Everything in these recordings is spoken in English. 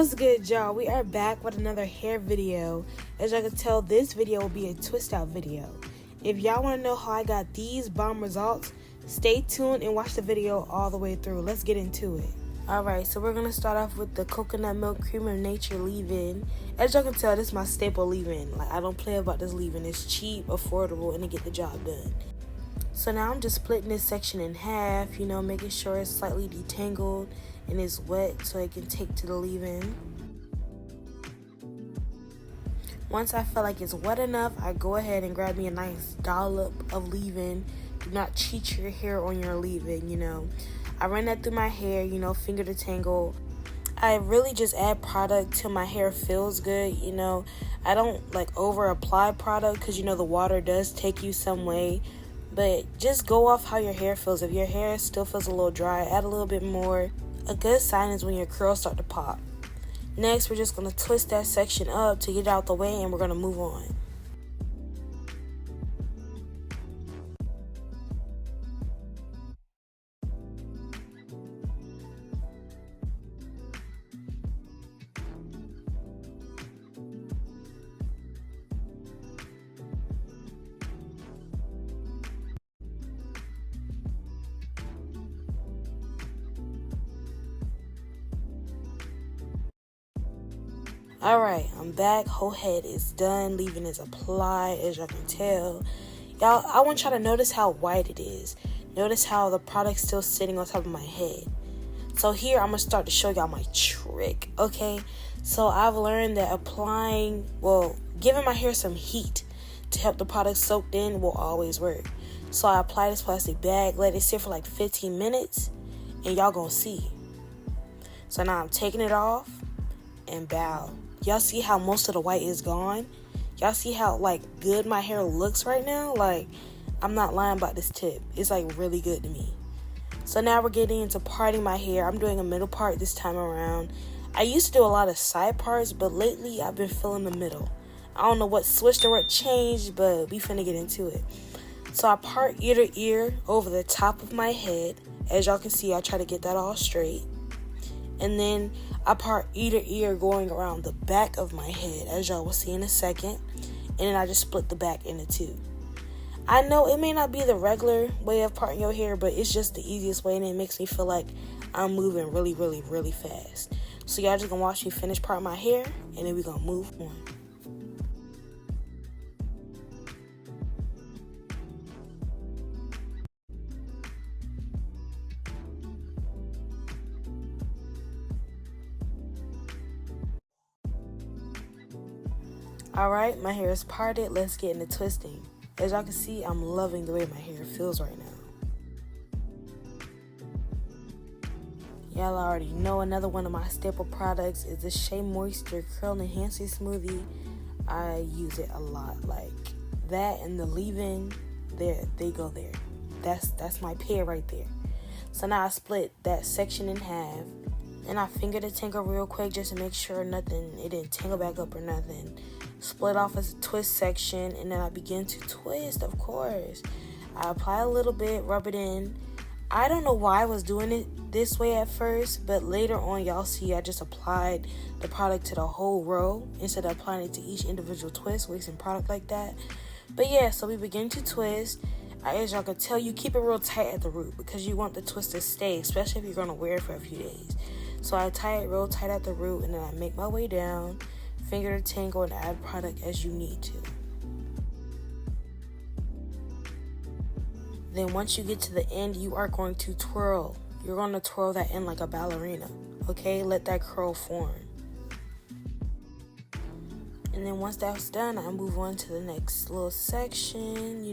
What's good, y'all? We are back with another hair video. As y'all can tell, this video will be a twist out video. If y'all want to know how I got these bomb results, stay tuned and watch the video all the way through. Let's get into it. Alright, so we're going to start off with the coconut milk cream of nature leave-in. As y'all can tell, this is my staple leave-in. Like, I don't play about this leave-in. It's cheap, affordable, and it get the job done. So now I'm just splitting this section in half, making sure it's slightly detangled and it's wet so it can take to the leave-in. Once I feel like it's wet enough, I go ahead and grab me a nice dollop of leave-in. Do not cheat your hair on your leave-in, I run that through my hair, finger detangle. I really just add product till my hair feels good, I don't over apply product because the water does take you some way. But just go off how your hair feels. If your hair still feels a little dry, add a little bit more. A good sign is when your curls start to pop. Next, we're just going to twist that section up to get it out the way, and we're going to move on. Alright, I'm back. Whole head is done. Leave-in is applied, as y'all can tell. Y'all, I want y'all to notice how white it is. Notice how the product's still sitting on top of my head. So here, I'm going to start to show y'all my trick, okay? So I've learned that giving my hair some heat to help the product soak in will always work. So I apply this plastic bag, let it sit for like 15 minutes, and y'all gonna see. So now I'm taking it off, and bow. Y'all see how most of the white is gone? Y'all see how good my hair looks right now? I'm not lying about this tip. It's really good to me. So now we're getting into parting my hair. I'm doing a middle part this time around. I used to do a lot of side parts, but lately I've been feeling the middle. I don't know what switched or what changed, but we finna get into it. So I part ear to ear over the top of my head. As y'all can see, I try to get that all straight. And then I part ear to ear going around the back of my head, as y'all will see in a second. And then I just split the back into two. I know it may not be the regular way of parting your hair, but it's just the easiest way, and it makes me feel like I'm moving really, really, really fast. So y'all just gonna watch me finish parting my hair, and then we're gonna move on. Alright, my hair is parted. Let's get into twisting. As y'all can see, I'm loving the way my hair feels right now. Y'all already know another one of my staple products is the Shea Moisture Curl Enhancing Smoothie. I use it a lot. That and the leave-in, they go there. That's my pair right there. So now I split that section in half. And I finger detangle real quick just to make sure it didn't tangle back up or nothing. Split off as a twist section, and then I begin to twist, of course. I apply a little bit, rub it in. I don't know why I was doing it this way at first, but later on, y'all see I just applied the product to the whole row instead of applying it to each individual twist, wasting product like that. But yeah, so we begin to twist. As y'all can tell, you keep it real tight at the root because you want the twist to stay, especially if you're going to wear it for a few days. So I tie it real tight at the root, and then I make my way down, finger detangle, and add product as you need to. Then once you get to the end, you are going to twirl. You're going to twirl that in like a ballerina, okay? Let that curl form. And then once that's done, I move on to the next little section,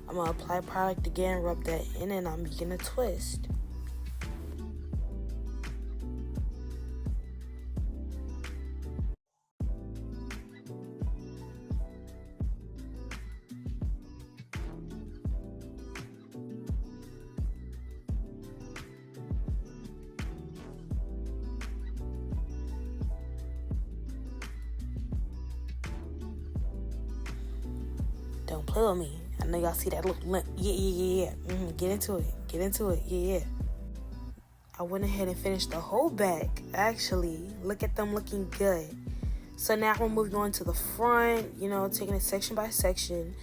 I'm going to apply product again, rub that in, and I'm beginning to twist. Don't play with me. I know y'all see that little limp. Yeah. Get into it. Yeah. I went ahead and finished the whole back. Actually, look at them looking good. So now we're moving on to the front, taking it section by section.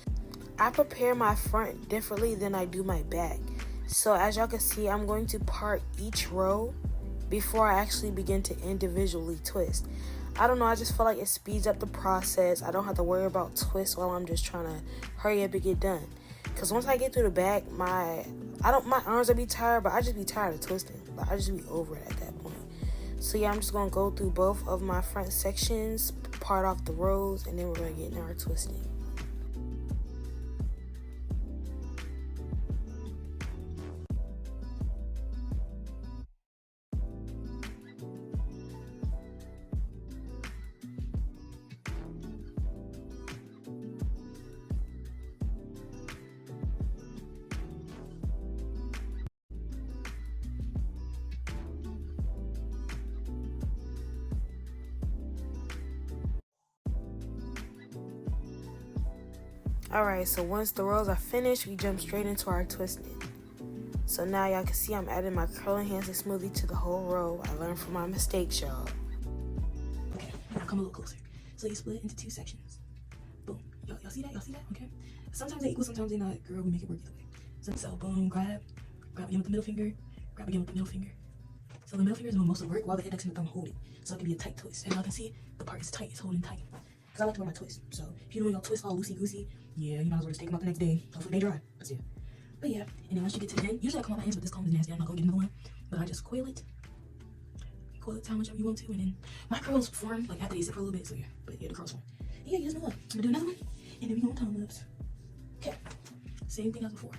I prepare my front differently than I do my back. So as y'all can see, I'm going to part each row before I actually begin to individually twist. I don't know, I just feel like it speeds up the process. I don't have to worry about twists while I'm just trying to hurry up and get done. Because once I get through the back, my arms will be tired, but I just be tired of twisting. Like, I just be over it at that point. So yeah, I'm just going to go through both of my front sections, part off the rows, and then we're going to get into our twisting. Alright, so once the rows are finished, we jump straight into our twisting. So now y'all can see I'm adding my curling Hansen smoothie to the whole row. I learned from my mistakes, y'all. Okay, now come a little closer. So you split it into 2 sections. Boom. Y'all see that? Y'all see that? Okay. Sometimes they equal, sometimes they not. Girl, we make it work either way. So boom, grab again with the middle finger, grab again with the middle finger. So the middle finger is doing most of the work while the index and the thumb hold it. So it can be a tight twist. And y'all can see the part is tight, it's holding tight. Because I like to wear my twist. So if you know y'all twist all loosey-goosey, yeah, you might as well just take them out the next day. Hopefully they dry. But yeah. But yeah, and then once you get to the end, usually I come out my hands, but this comb is nasty. I'm not going to get another one. But I just coil it how much you want to. And then my curls form like after they sit for a little bit. So yeah, but yeah, the curls form. Yeah, you just know what. I'm going to do another one. And then we going time lapse. Okay. Same thing as before.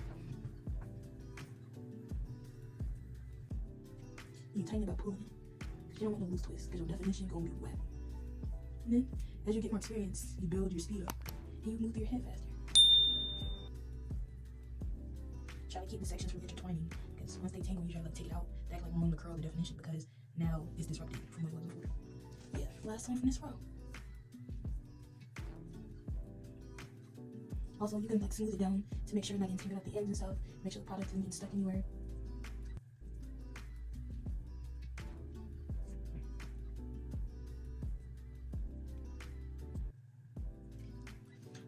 You tighten it by pulling it. You don't want no loose twist because your definition going to be wet. And then, as you get more experience, you build your speed up and you move your head faster. Try to keep the sections from intertwining because once they tangle, you try to take it out, they act like one of the curl the definition because now it's disrupted from what it was before. Yeah, last time from this row. Also, you can like smooth it down to make sure you're not getting tangled at the ends and stuff. Make sure the product isn't getting stuck anywhere.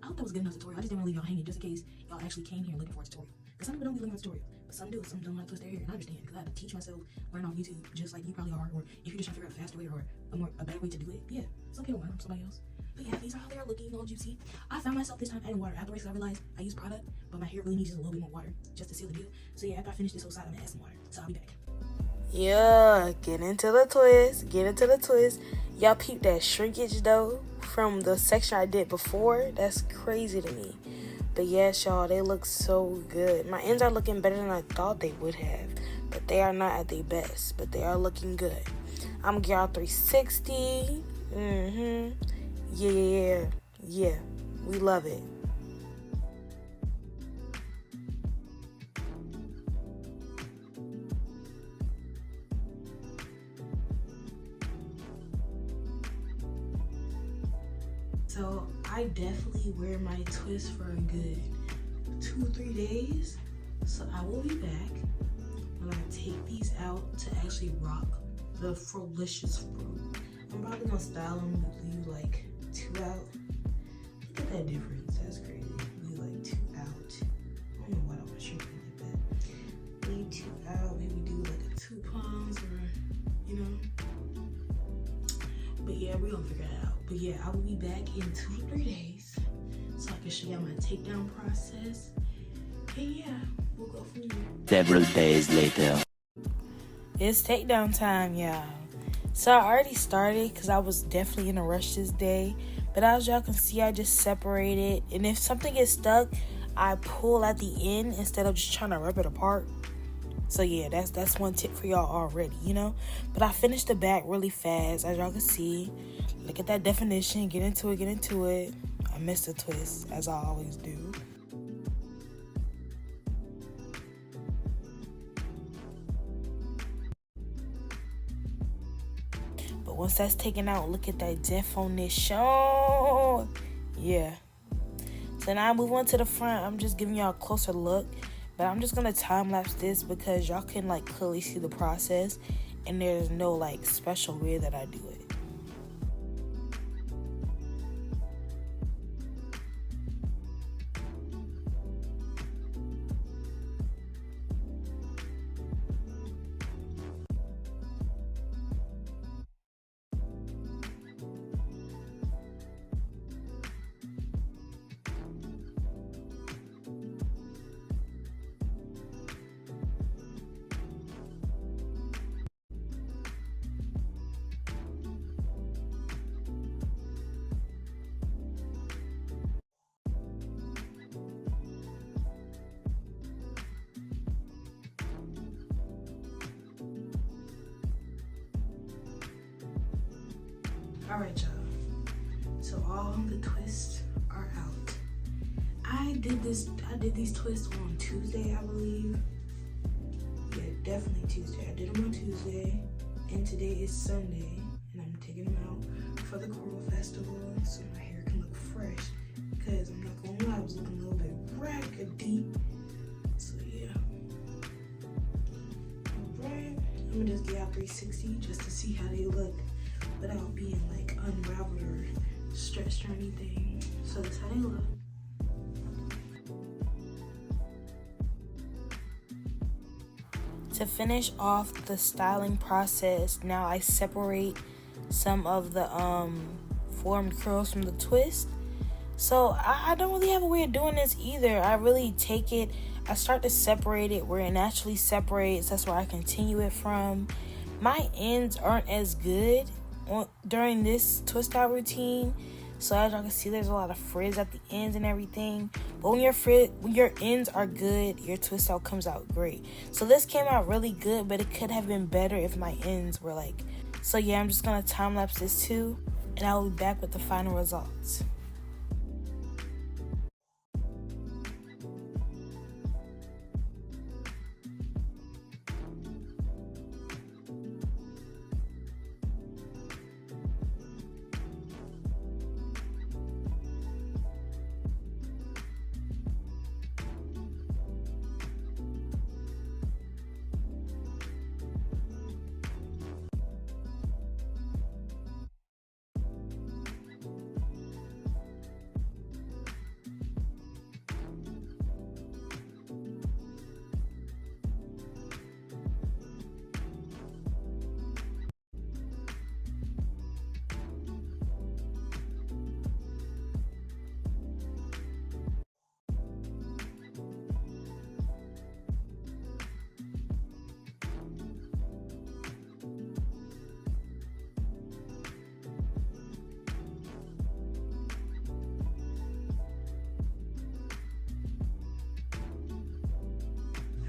I hope that was good enough tutorial. I just didn't want to leave y'all hanging just in case y'all actually came here looking for a tutorial. Because some people don't be looking for a tutorial, but some do. Some don't know how to twist their hair, and I understand because I had to teach myself, learn on YouTube, just like you probably are. Or if you're just trying to figure out a faster way or a better way to do it, yeah, it's okay to learn from somebody else. But yeah, these are how they are looking, all juicy. I found myself this time adding water afterwards because I realized I use product, but my hair really needs just a little bit more water just to seal the deal. So yeah, after I finish this whole side, I'm gonna add some water. So I'll be back. Yeah, get into the twist. Y'all peep that shrinkage though from the section I did before. That's crazy to me. But yes, y'all, they look so good. My ends are looking better than I thought they would have, but they are not at their best, but they are looking good. I'm gonna give y'all 360. Yeah, we love it. So I definitely wear my twist for a good 2-3 days. So I will be back when I take these out to actually rock the Frolicious Fro. I'm probably gonna style them with leave like 2 out. Look at that difference, that's crazy. Leave like 2 out. I don't know why I was shrinking like that. Leave 2 out, maybe do like a 2 palms or, But yeah, we're gonna figure that out. But yeah, I will be back in 2-3 days so I can show y'all my takedown process. And yeah, we'll go from there. Several days later. It's takedown time, y'all. So I already started because I was definitely in a rush this day. But as y'all can see, I just separated. And if something gets stuck, I pull at the end instead of just trying to rip it apart. So yeah, that's one tip for y'all already, But I finished the back really fast, as y'all can see. Look at that definition. Get into it. I missed a twist, as I always do. But once that's taken out, look at that definition. Yeah. So now I move on to the front. I'm just giving y'all a closer look. But I'm just gonna time lapse this because y'all can like clearly see the process, and there's no like special way that I do it. Alright, y'all. So all the twists are out. I did these twists on Tuesday, I believe. Yeah, definitely Tuesday. I did them on Tuesday. And today is Sunday. And I'm taking them out for the Coral Festival so my hair can look fresh. Because I'm not gonna lie, I was looking a little bit raggedy. So yeah. Alright. I'm gonna just get out 360 just to see how they look without being like unraveled or stretched or anything. So that's how they look. To finish off the styling process, now I separate some of the formed curls from the twist. So I don't really have a way of doing this either. I really take it, I start to separate it where it naturally separates. That's where I continue it from. My ends aren't as good during this twist out routine, so as y'all can see, there's a lot of frizz at the ends and everything. But when your ends are good, your twist out comes out great. So this came out really good, but it could have been better if my ends were like. So yeah, I'm just gonna time lapse this too, and I will be back with the final results.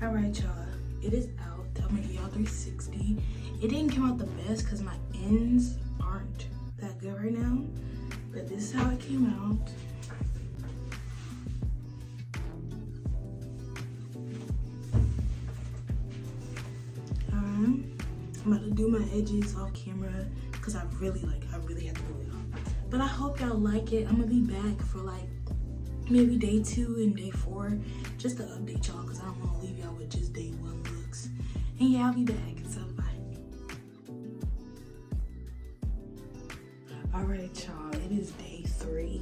Alright, y'all, it is out. I'm gonna give y'all 360. It didn't come out the best because my ends aren't that good right now, but this is how it came out. I'm about to do my edges off camera because I really have to do it, y'all. But I hope y'all like it. I'm gonna be back for like maybe day 2 and day 4 just to update y'all because I don't want to leave y'all with just day 1 looks. And yeah, I'll be back. So bye. Alright, y'all, it is day 3.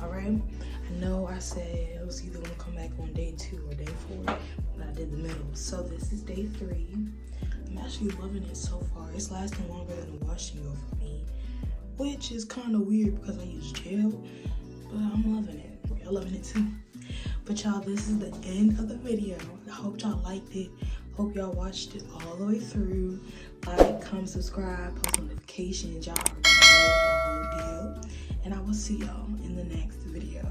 Alright, I know I said it was either gonna come back on day 2 or day 4, but I did the middle. So this is day 3. I'm actually loving it so far. It's lasting longer than the washing go for me, which is kind of weird because I use gel, but I'm loving it. Y'all loving it too. But y'all, this is the end of the video. I hope y'all liked it. Hope y'all watched it all the way through. Like, comment, subscribe, post notifications. Y'all already know the whole deal. And I will see y'all in the next video.